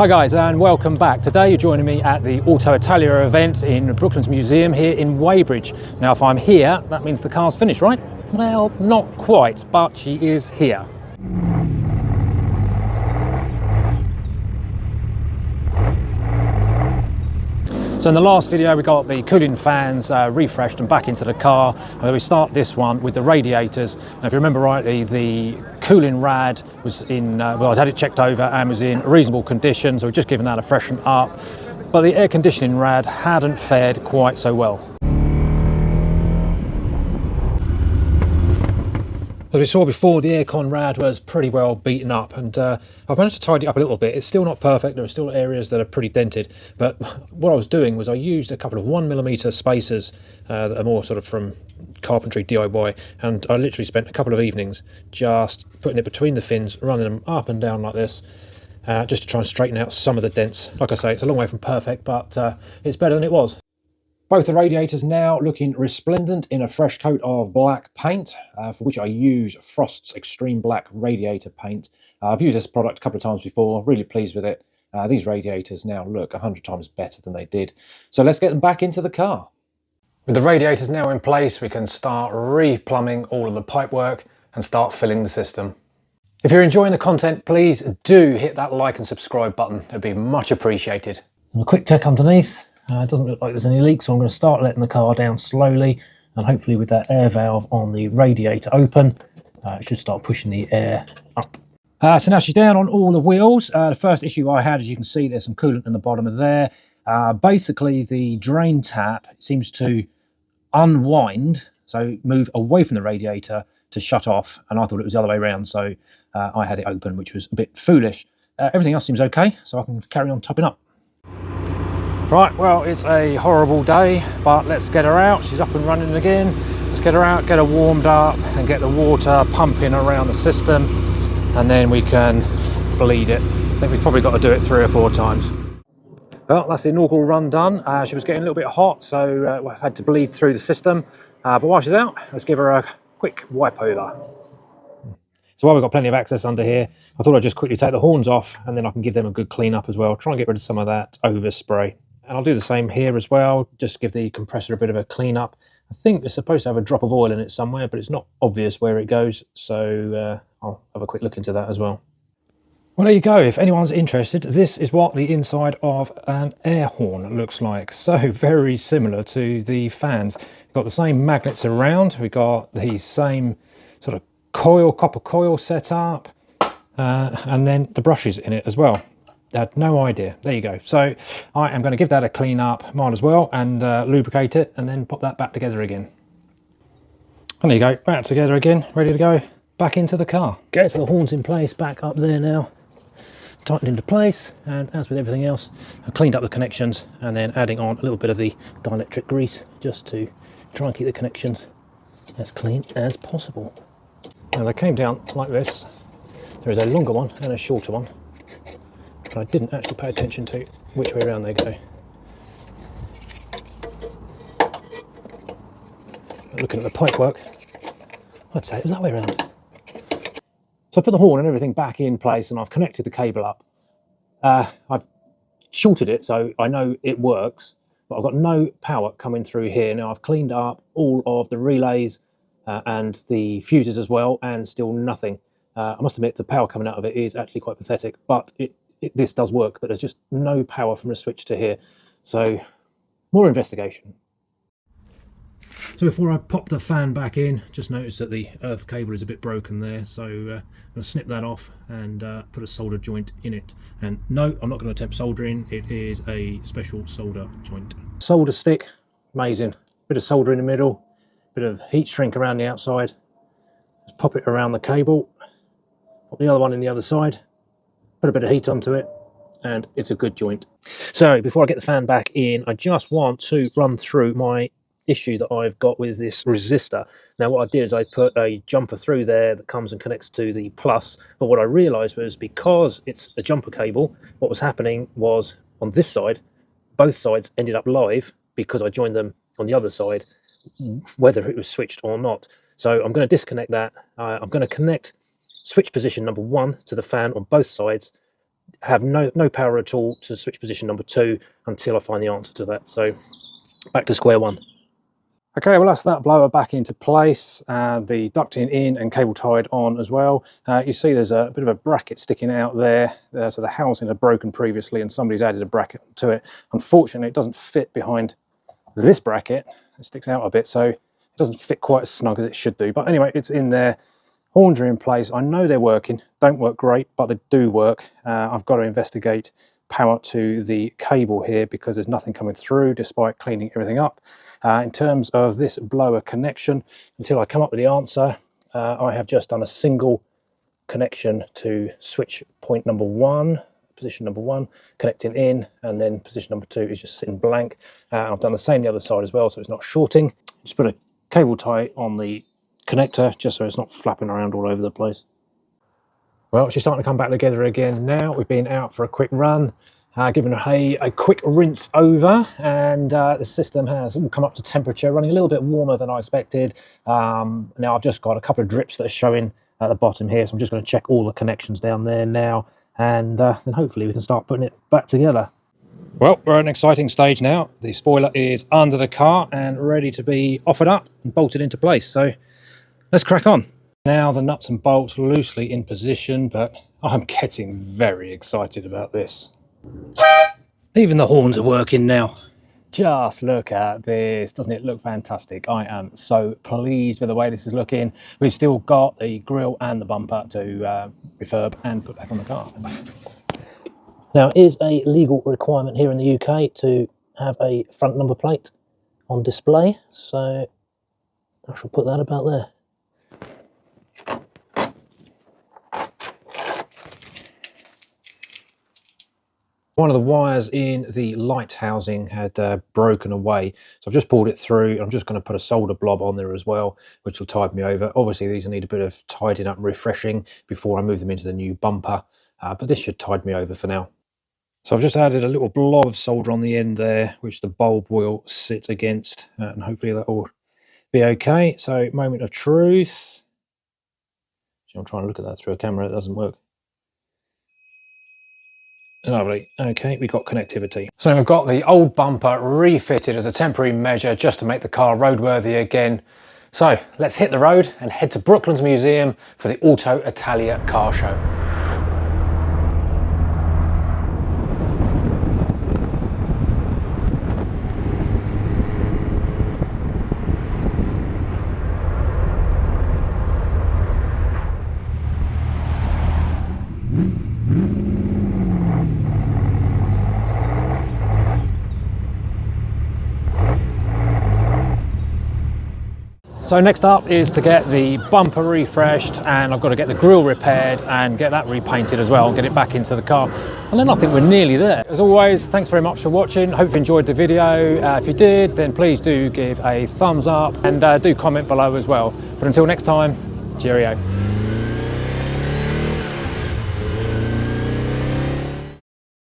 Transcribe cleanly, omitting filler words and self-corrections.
Hi guys, and welcome back. Today you're joining me at the Auto Italia event in Brooklands Museum here in Weybridge. Now if I'm here, that means the car's finished, right? Well, not quite, but she is here. So in the last video we got the cooling fans refreshed and back into the car, and we start this one with the radiators. Now if you remember rightly, the cooling rad was in, well, I'd had it checked over and was in reasonable condition, so we've just given that a freshen up, but the air conditioning rad hadn't fared quite so well. As we saw before, the aircon rad was pretty well beaten up, and I've managed to tidy it up a little bit. It's still not perfect, there are still areas that are pretty dented, but what I was doing was I used a couple of 1mm spacers that are more sort of from carpentry DIY, and I literally spent a couple of evenings just putting it between the fins, running them up and down like this, just to try and straighten out some of the dents. Like I say, it's a long way from perfect, but it's better than it was. Both the radiators now looking resplendent in a fresh coat of black paint, for which I use Frost's Extreme Black Radiator paint. I've used this product a couple of times before, really pleased with it. These radiators now look 100 times better than they did. So let's get them back into the car. With the radiators now in place, we can start re-plumbing all of the pipework and start filling the system. If you're enjoying the content, please do hit that like and subscribe button. It'd be much appreciated. A quick check underneath. It doesn't look like there's any leaks, so I'm going to start letting the car down slowly, and hopefully with that air valve on the radiator open, it should start pushing the air up. So now she's down on all the wheels. The first issue I had, as you can see, there's some coolant in the bottom of there. Basically the drain tap seems to unwind, so move away from the radiator to shut off, and I thought it was the other way around, so I had it open, which was a bit foolish. Everything else seems okay, so I can carry on topping up. Right, well, it's a horrible day, but let's get her out. She's up and running again. Let's get her out, get her warmed up, and get the water pumping around the system, and then we can bleed it. I think we've probably got to do it 3 or 4 times. Well, that's the inaugural run done. She was getting a little bit hot, so I had to bleed through the system. But while she's out, let's give her a quick wipe over. So while we've got plenty of access under here, I thought I'd just quickly take the horns off, and then I can give them a good clean up as well. Try and get rid of some of that overspray. And I'll do the same here as well, just give the compressor a bit of a clean up. I think it's supposed to have a drop of oil in it somewhere, but it's not obvious where it goes, so I'll have a quick look into that as well. Well, there you go. If anyone's interested, this is what the inside of an air horn looks like. So very similar to the fans. We've got the same magnets around, we've got the same sort of coil, copper coil set up, and then the brushes in it as well. I had no idea. There you go. So I am going to give that a clean up, might as well, and lubricate it, and then pop that back together again. And there you go, back together again, ready to go back into the car. Get the horns in place, back up there now, tightened into place, and as with everything else, I cleaned up the connections, and then adding on a little bit of the dielectric grease just to try and keep the connections as clean as possible. Now they came down like this. There is a longer one and a shorter one, but I didn't actually pay attention to which way around they go. Looking at the pipework, I'd say it was that way around. So I put the horn and everything back in place, and I've connected the cable up. I've shorted it so I know it works, but I've got no power coming through here. Now I've cleaned up all of the relays and the fuses as well, and still nothing. I must admit the power coming out of it is actually quite pathetic, but this does work, but there's just no power from the switch to here. So more investigation. So before I pop the fan back in, just noticed that the earth cable is a bit broken there, so I'm going to snip that off and put a solder joint in it. And no, I'm not going to attempt soldering, it is a special solder joint. Solder stick, amazing. Bit of solder in the middle, bit of heat shrink around the outside. Just pop it around the cable, pop the other one in the other side, put a bit of heat onto it, and it's a good joint. So before I get the fan back in, I just want to run through my issue that I've got with this resistor. Now what I did is I put a jumper through there that comes and connects to the plus, but what I realized was because it's a jumper cable, what was happening was on this side, both sides ended up live because I joined them on the other side, whether it was switched or not. So I'm going to disconnect that. I'm going to connect switch position number 1 to the fan on both sides, have no power at all to switch position number 2 until I find the answer to that. So back to square one. Okay, well that's that blower back into place, the ducting in and cable tied on as well. You see there's a bit of a bracket sticking out there, so the housing had broken previously and somebody's added a bracket to it. Unfortunately it doesn't fit behind this bracket, it sticks out a bit, so it doesn't fit quite as snug as it should do. But anyway, it's in there, horns are in place. I know they're working, don't work great, but they do work. I've got to investigate power to the cable here because there's nothing coming through despite cleaning everything up. In terms of this blower connection, until I come up with the answer, I have just done a single connection to switch point number 1, position number 1, connecting in, and then position number 2 is just sitting blank. I've done the same the other side as well, so it's not shorting. Just put a cable tie on the connector just so it's not flapping around all over the place. Well, she's starting to come back together again now. We've been out for a quick run, given her a quick rinse over, and the system has all come up to temperature, running a little bit warmer than I expected. Now I've just got a couple of drips that are showing at the bottom here, so I'm just going to check all the connections down there now, and then hopefully we can start putting it back together. Well, we're at an exciting stage now. The spoiler is under the car and ready to be offered up and bolted into place, so let's crack on. Now the nuts and bolts loosely in position, but I'm getting very excited about this. Even the horns are working now. Just look at this. Doesn't it look fantastic? I am so pleased with the way this is looking. We've still got the grille and the bumper to refurb and put back on the car. Now, it is a legal requirement here in the UK to have a front number plate on display, so I shall put that about there. One of the wires in the light housing had broken away, so I've just pulled it through. I'm just going to put a solder blob on there as well, which will tide me over. Obviously these need a bit of tidying up and refreshing before I move them into the new bumper, but this should tide me over for now. So I've just added a little blob of solder on the end there, which the bulb will sit against, and hopefully that will be okay. So moment of truth. I'm trying to look at that through a camera, it doesn't work. Lovely. Okay, we've got connectivity. So we've got the old bumper refitted as a temporary measure just to make the car roadworthy again. So let's hit the road and head to Brooklands Museum for the Auto Italia car show. So next up is to get the bumper refreshed, and I've got to get the grille repaired and get that repainted as well and get it back into the car. And then I think we're nearly there. As always, thanks very much for watching. Hope you enjoyed the video. If you did, then please do give a thumbs up and do comment below as well. But until next time, cheerio.